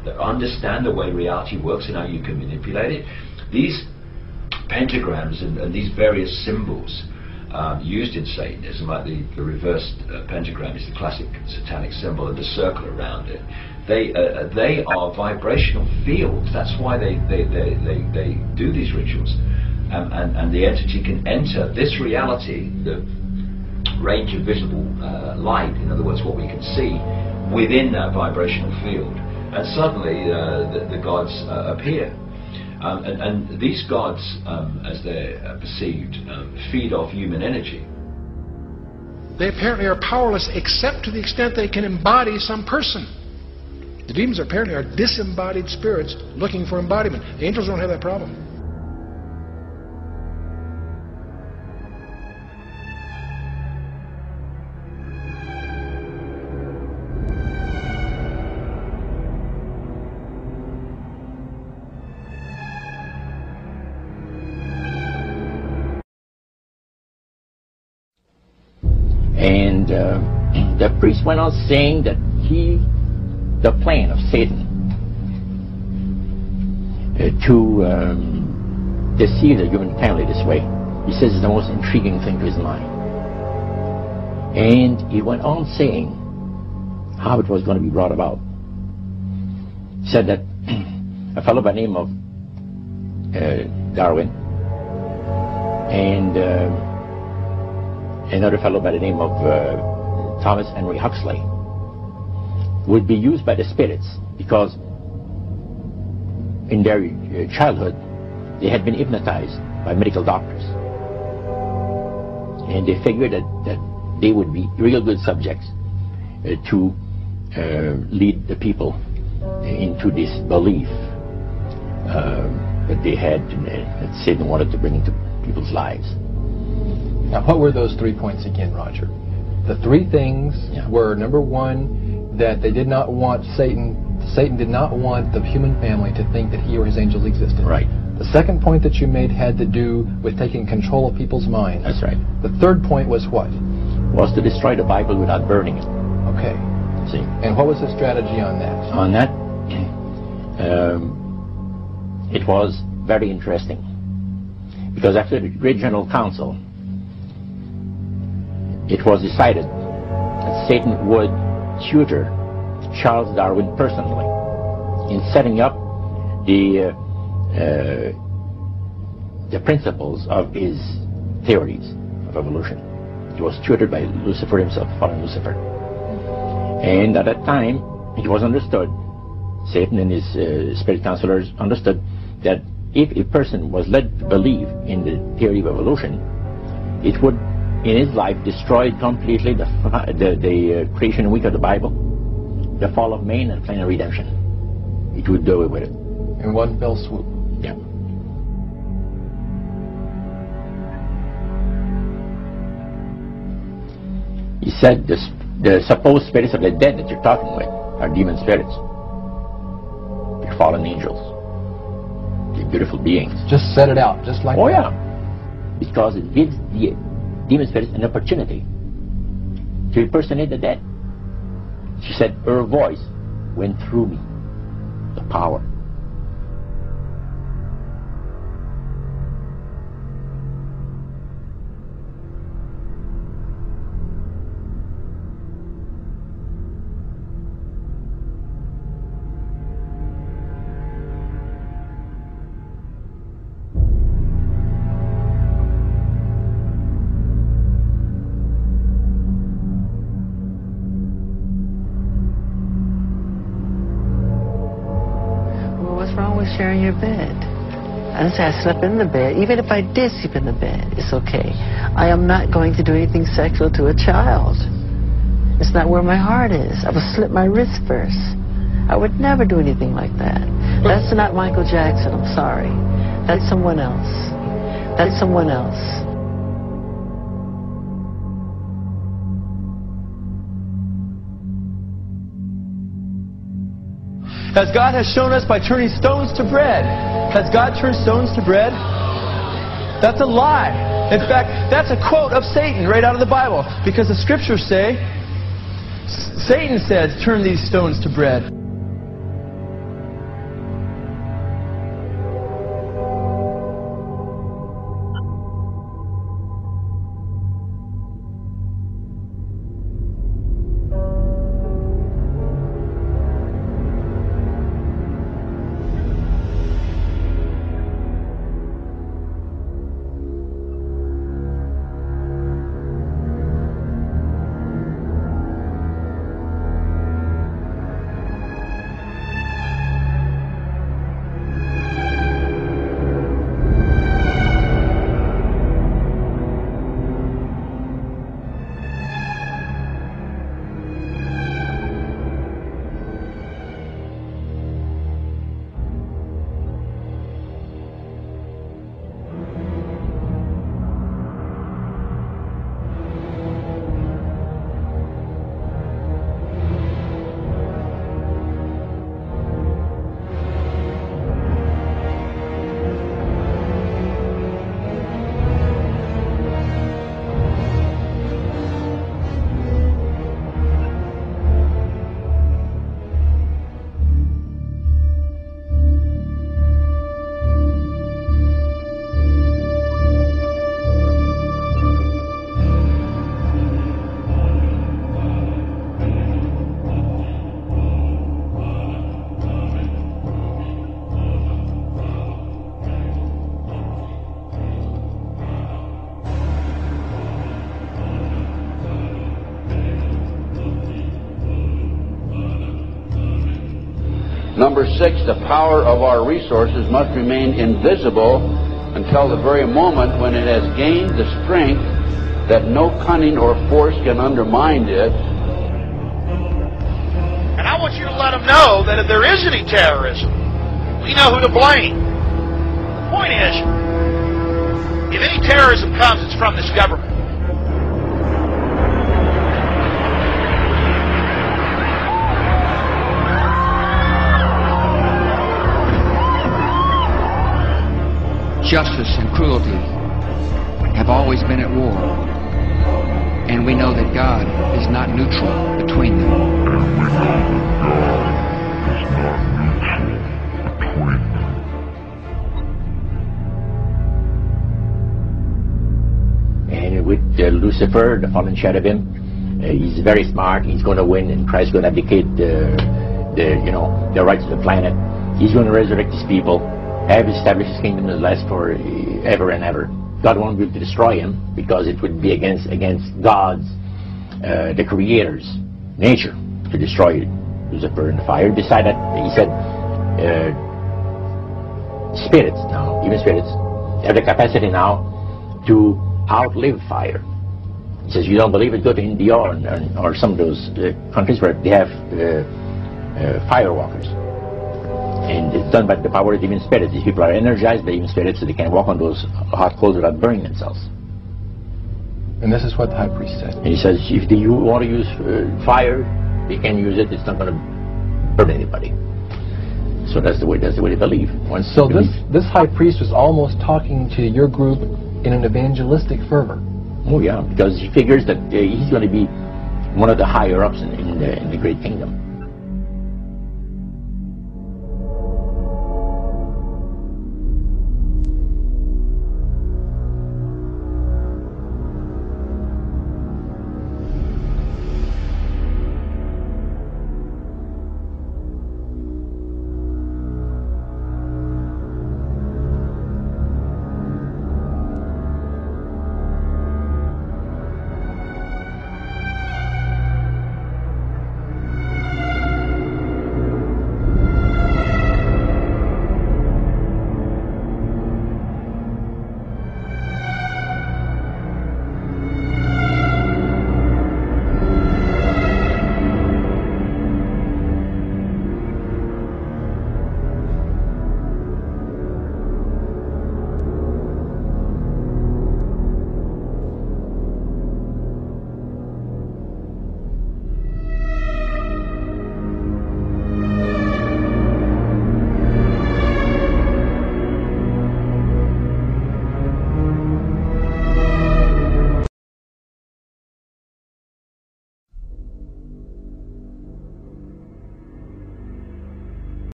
that understand the way reality works and how you can manipulate it. These pentagrams and these various symbols used in Satanism, like the reversed pentagram is the classic satanic symbol, and the circle around it. They are vibrational fields. That's why they do these rituals, and the entity can enter this reality, the range of visible light, in other words, what we can see, within that vibrational field, and suddenly the gods appear. And these gods, as they're perceived, feed off human energy. They apparently are powerless except to the extent they can embody some person. The demons apparently are disembodied spirits looking for embodiment. The angels don't have that problem. And the priest went on saying that the plan of Satan to deceive the human family this way, he says, is the most intriguing thing to his mind. And he went on saying how it was going to be brought about. He said that a fellow by the name of Darwin and another fellow by the name of Thomas Henry Huxley would be used by the spirits because in their childhood they had been hypnotized by medical doctors, and they figured that they would be real good subjects to lead the people into this belief that they had, that Satan wanted to bring into people's lives. Now, what were those 3 points again, Roger? The 3 things were, number 1, that they did not want Satan did not want the human family to think that he or his angels existed. Right. The second point that you made had to do with taking control of people's minds. That's right. The third point was what? Was to destroy the Bible without burning it. Okay. See. And what was the strategy on that? On that, it was very interesting. Because after the Great General Council, it was decided that Satan would tutor Charles Darwin personally in setting up the principles of his theories of evolution. He was tutored by Lucifer himself, fallen Lucifer. And at that time, it was understood, Satan and his spirit counselors understood, that if a person was led to believe in the theory of evolution, it would, in his life, destroy completely the creation week of the Bible, the fall of man, and plan of redemption. It would do away with it. In one fell swoop. Yeah. He said the supposed spirits of the dead that you're talking with are demon spirits. They're fallen angels. They're beautiful beings. Just set it out, just like that. Oh yeah. Because it gives the demon spirits an opportunity to impersonate the dead. She said her voice went through me. The power. Sharing your bed. I say I slept in the bed. Even if I did sleep in the bed, it's okay. I am not going to do anything sexual to a child. It's not where my heart is. I would slit my wrist first. I would never do anything like that. That's not Michael Jackson, I'm sorry. That's someone else. That's someone else. As God has shown us by turning stones to bread. Has God turned stones to bread? That's a lie. In fact, that's a quote of Satan right out of the Bible. Because the scriptures say, Satan says, turn these stones to bread. Number 6, the power of our resources must remain invisible until the very moment when it has gained the strength that no cunning or force can undermine it. And I want you to let them know that if there is any terrorism, we know who to blame. The point is, if any terrorism comes, it's from this government. Justice and cruelty have always been at war, and we know that God is not neutral between them. And with Lucifer, the fallen cherubim, he's very smart. He's going to win, and Christ's going to abdicate the rights of the planet. He's going to resurrect his people, have established his kingdom that lasts for ever and ever. God won't be able to destroy him because it would be against God's, the Creator's nature to destroy Lucifer in the fire. He said, spirits now, even spirits, have the capacity now to outlive fire. He says, you don't believe it, go to India or some of those countries where they have firewalkers. And it's done by the power of demon spirits. These people are energized by demon spirits, so they can walk on those hot coals without burning themselves. And this is what the high priest said. And he says, if you want to use fire, you can use it. It's not going to burn anybody. So that's the way they believe. So this high priest was almost talking to your group in an evangelistic fervor. Oh yeah, because he figures that he's going to be one of the higher ups in the great kingdom.